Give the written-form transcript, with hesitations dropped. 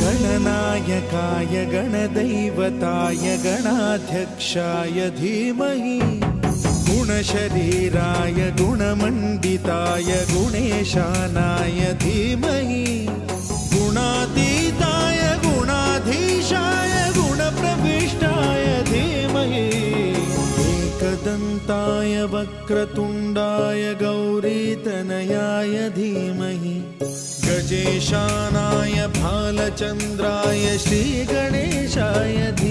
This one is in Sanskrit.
गणनायकाय गणदैवताय गणाध्यक्षाय धीमहि गुणशरीराय गुणमण्डिताय गुणेशानाय धीमहि गुणातीताय गुणाधीशाय गुणप्रविष्टाय धीमहि एकदन्ताय वक्रतुण्डाय गौरीतनयाय धीमहि गजेशानाय भालचन्द्राय श्रीगणेशाय धीमहि